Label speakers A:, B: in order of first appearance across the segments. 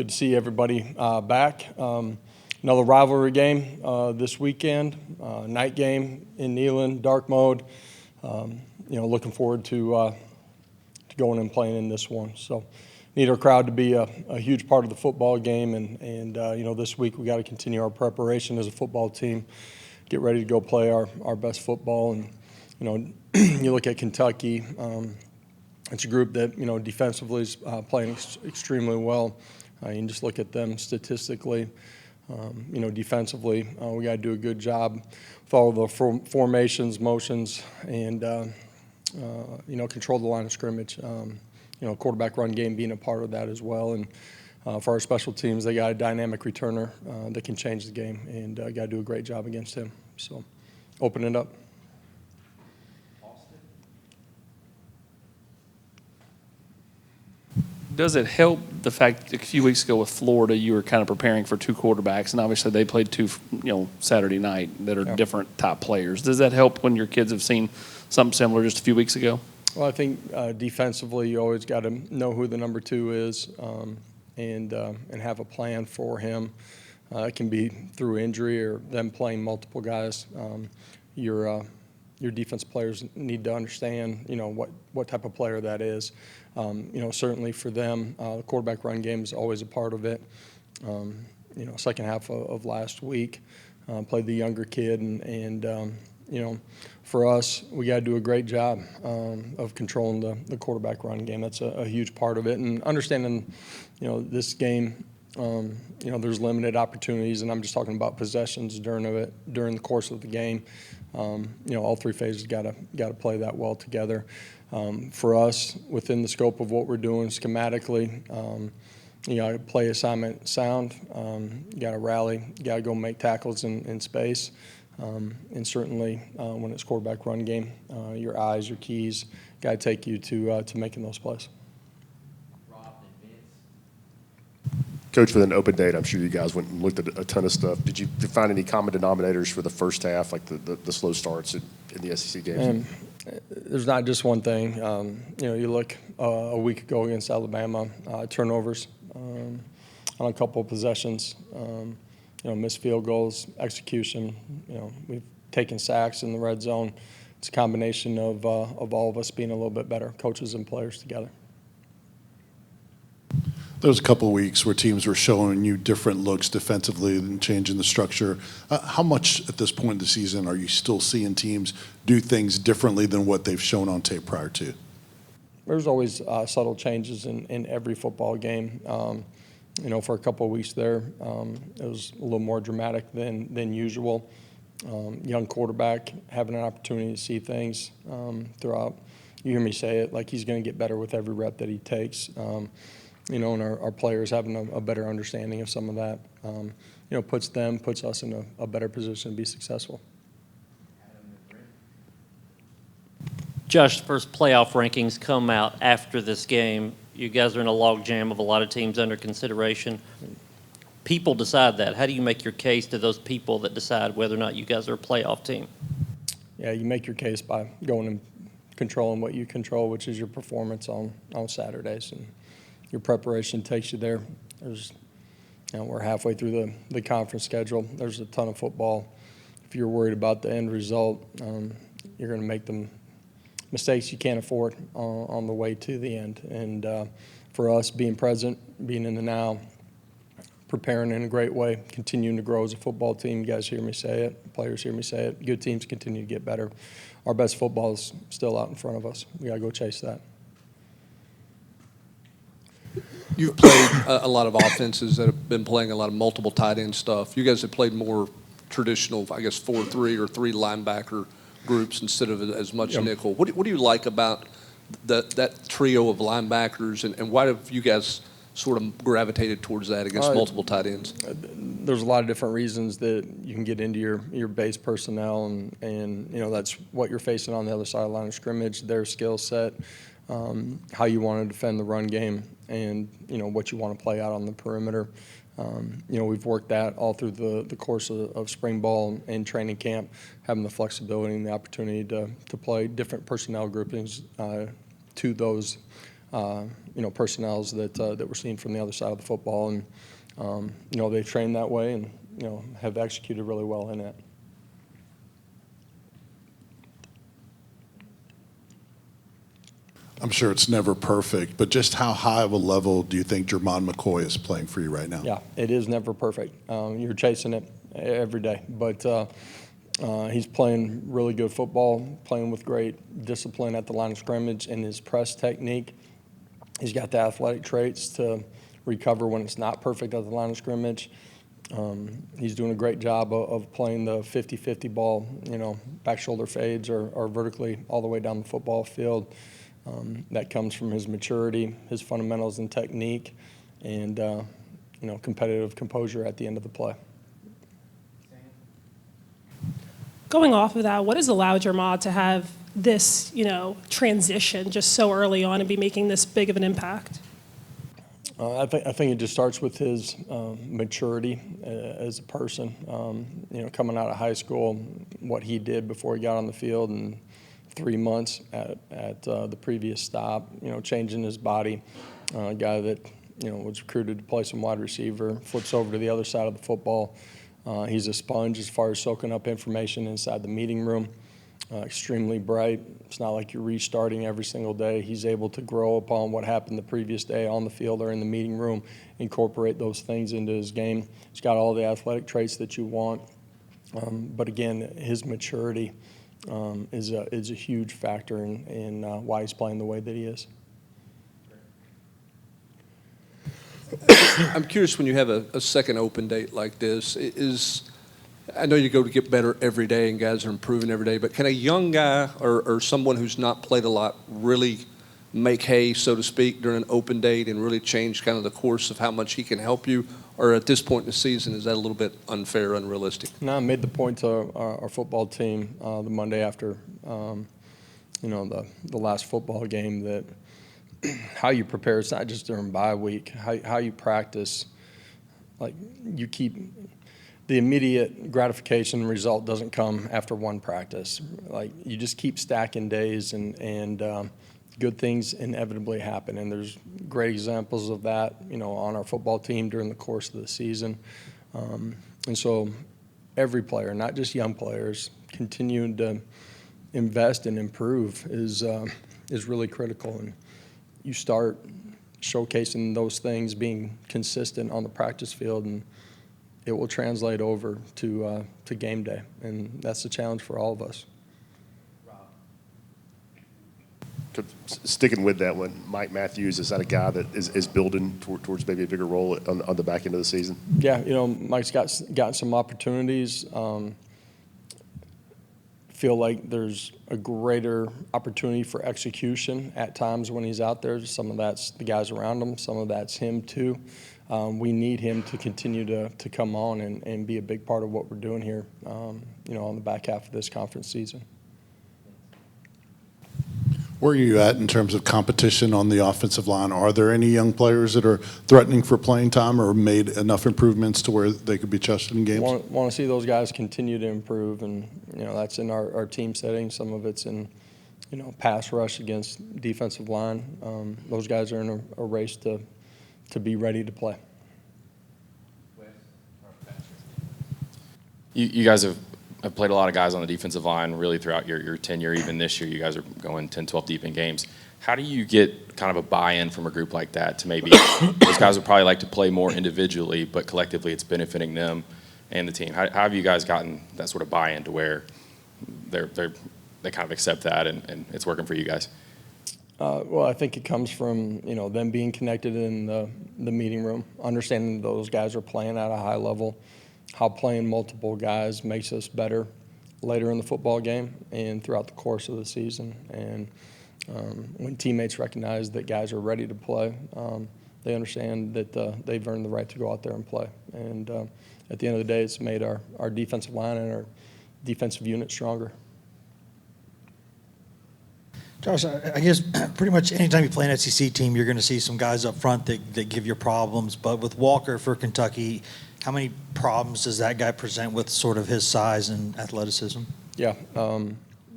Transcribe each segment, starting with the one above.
A: Good to see everybody back. Another rivalry game this weekend, night game in Neyland, dark mode. Looking forward to going and playing in this one. So, need our crowd to be a huge part of the football game, and this week we got to continue our preparation as a football team, get ready to go play our best football. And you look at Kentucky. It's a group that defensively is playing extremely well. You can just look at them statistically. Defensively, we got to do a good job with all the formations, motions, and control the line of scrimmage. Quarterback run game being a part of that as well. And for our special teams, they got a dynamic returner that can change the game, and got to do a great job against him. So, open it up.
B: Does it help the fact a few weeks ago with Florida you were kind of preparing for two quarterbacks, and obviously they played two, Saturday night that are different type players? Does that help when your kids have seen something similar just a few weeks ago?
A: Well, I think defensively you always got to know who the number two is and have a plan for him. It can be through injury or them playing multiple guys. Your defense players need to understand, what type of player that is. Certainly for them, the quarterback run game is always a part of it. Second half of last week, played the younger kid, and for us, we got to do a great job of controlling the quarterback run game. That's a huge part of it, and understanding, this game. There's limited opportunities, and I'm just talking about possessions during the course of the game. All three phases got to play that well together. For us, within the scope of what we're doing schematically, play assignment sound. You got to rally. You got to go make tackles in space. And certainly when it's quarterback run game, your eyes, your keys, got to take you to making those plays.
C: Coach, with an open date, I'm sure you guys went and looked at a ton of stuff. Did you find any common denominators for the first half, like the slow starts in the SEC games?
A: There's not just one thing. You look a week ago against Alabama, turnovers on a couple of possessions, missed field goals, execution. We've taken sacks in the red zone. It's a combination of all of us being a little bit better, coaches and players together.
D: There was a couple of weeks where teams were showing you different looks defensively and changing the structure. How much at this point in the season are you still seeing teams do things differently than what they've shown on tape prior to?
A: There's always subtle changes in every football game. For a couple of weeks there, it was a little more dramatic than usual. Young quarterback having an opportunity to see things throughout. You hear me say it, like he's going to get better with every rep that he takes. And our players having a better understanding of some of that, puts us in a better position to be successful.
E: Josh, first playoff rankings come out after this game. You guys are in a log jam of a lot of teams under consideration. People decide that. How do you make your case to those people that decide whether or not you guys are a playoff team?
A: Yeah, you make your case by going and controlling what you control, which is your performance on Saturdays. And your preparation takes you there. We're halfway through the conference schedule. There's a ton of football. If you're worried about the end result, you're going to make them mistakes you can't afford on the way to the end. And for us, being present, being in the now, preparing in a great way, continuing to grow as a football team. You guys hear me say it. Players hear me say it. Good teams continue to get better. Our best football is still out in front of us. We got to go chase that.
F: You've played a lot of offenses that have been playing a lot of multiple tight end stuff. You guys have played more traditional, 4-3 or 3 linebacker groups instead of as much nickel. What do you like about that trio of linebackers, and why have you guys sort of gravitated towards that against multiple tight ends?
A: There's a lot of different reasons that you can get into your base personnel, and that's what you're facing on the other side of the line of scrimmage, their skill set, how you want to defend the run game, and what you want to play out on the perimeter. We've worked that all through the course of spring ball and training camp, having the flexibility and the opportunity to play different personnel groupings to those personnels that we're seeing from the other side of the football. And, they train that way and, have executed really well in it.
D: I'm sure it's never perfect, but just how high of a level do you think Gerald McCoy is playing for you right now?
A: Yeah, it is never perfect. You're chasing it every day, but he's playing really good football, playing with great discipline at the line of scrimmage, and his press technique. He's got the athletic traits to recover when it's not perfect at the line of scrimmage. He's doing a great job of playing the 50-50 ball, back shoulder fades or vertically all the way down the football field. That comes from his maturity, his fundamentals and technique, and competitive composure at the end of the play.
G: Going off of that, what has allowed Gerald to have this, transition just so early on and be making this big of an impact?
A: I think it just starts with his maturity as a person. Coming out of high school, what he did before he got on the field, and 3 months at the previous stop, changing his body. A guy that, was recruited to play some wide receiver, flips over to the other side of the football. He's a sponge as far as soaking up information inside the meeting room. Extremely bright. It's not like you're restarting every single day. He's able to grow upon what happened the previous day on the field or in the meeting room, incorporate those things into his game. He's got all the athletic traits that you want. But again, his maturity is a huge factor in why he's playing the way that he is.
F: I'm curious, when you have a second open date like this, I know you go to get better every day and guys are improving every day, but can a young guy or someone who's not played a lot really make hay, so to speak, during an open date and really change kind of the course of how much he can help you? Or at this point in the season, is that a little bit unfair, unrealistic?
A: No, I made the point to our football team the Monday after, the last football game, that how you prepare, it's not just during bye week, how you practice. Like, you keep the immediate gratification result doesn't come after one practice. Like, you just keep stacking days, and good things inevitably happen. And there's great examples of that, on our football team during the course of the season. And so every player, not just young players, continuing to invest and improve is really critical. And you start showcasing those things, being consistent on the practice field, and it will translate over to game day. And that's the challenge for all of us.
C: Sticking with that one, Mike Matthews, is that a guy that is building towards maybe a bigger role on the back end of the season?
A: Yeah, Mike's gotten some opportunities. Feel like there's a greater opportunity for execution at times when he's out there. Some of that's the guys around him. Some of that's him too. We need him to continue to come on and be a big part of what we're doing here, on the back half of this conference season.
D: Where are you at in terms of competition on the offensive line? Are there any young players that are threatening for playing time or made enough improvements to where they could be trusted in games?
A: Want to see those guys continue to improve, and that's in our team setting. Some of it's in pass rush against defensive line. Those guys are in a race to be ready to play.
H: You guys have played a lot of guys on the defensive line really throughout your tenure. Even this year, you guys are going 10, 12 deep in games. How do you get kind of a buy-in from a group like that to maybe those guys would probably like to play more individually, but collectively it's benefiting them and the team? How have you guys gotten that sort of buy-in to where they kind of accept that and it's working for you guys?
A: Well, I think it comes from them being connected in the meeting room, understanding those guys are playing at a high level, how playing multiple guys makes us better later in the football game and throughout the course of the season. And when teammates recognize that guys are ready to play, they understand that they've earned the right to go out there and play. And at the end of the day, it's made our defensive line and our defensive unit stronger.
I: Josh, I guess pretty much anytime you play an SEC team, you're going to see some guys up front that give you problems. But with Walker for Kentucky, how many problems does that guy present with sort of his size and athleticism?
A: Yeah,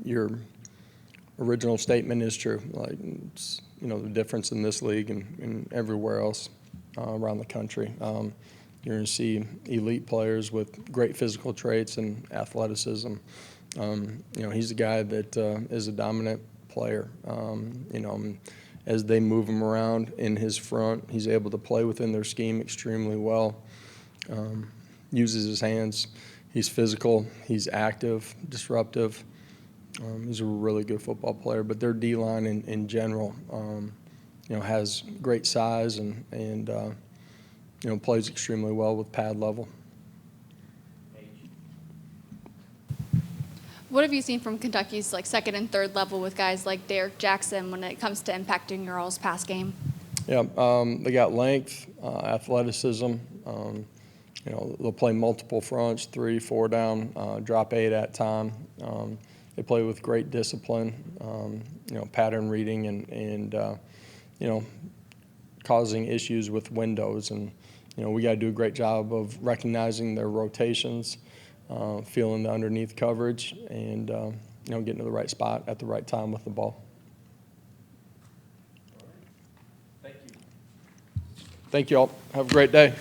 A: your original statement is true. Like, the difference in this league and everywhere else around the country. You're going to see elite players with great physical traits and athleticism. He's a guy that is a dominant player. As they move him around in his front, he's able to play within their scheme extremely well. Uses his hands. He's physical. He's active, disruptive. He's a really good football player. But their D-line in general, has great size and plays extremely well with pad level.
J: What have you seen from Kentucky's second and third level with guys like Derek Jackson when it comes to impacting your all's pass game?
A: Yeah, they got length, athleticism. They'll play multiple fronts, 3, 4 down, drop 8 at time. They play with great discipline, pattern reading and causing issues with windows. And we got to do a great job of recognizing their rotations, feeling the underneath coverage, and getting to the right spot at the right time with the ball. Thank you all. Have a great day.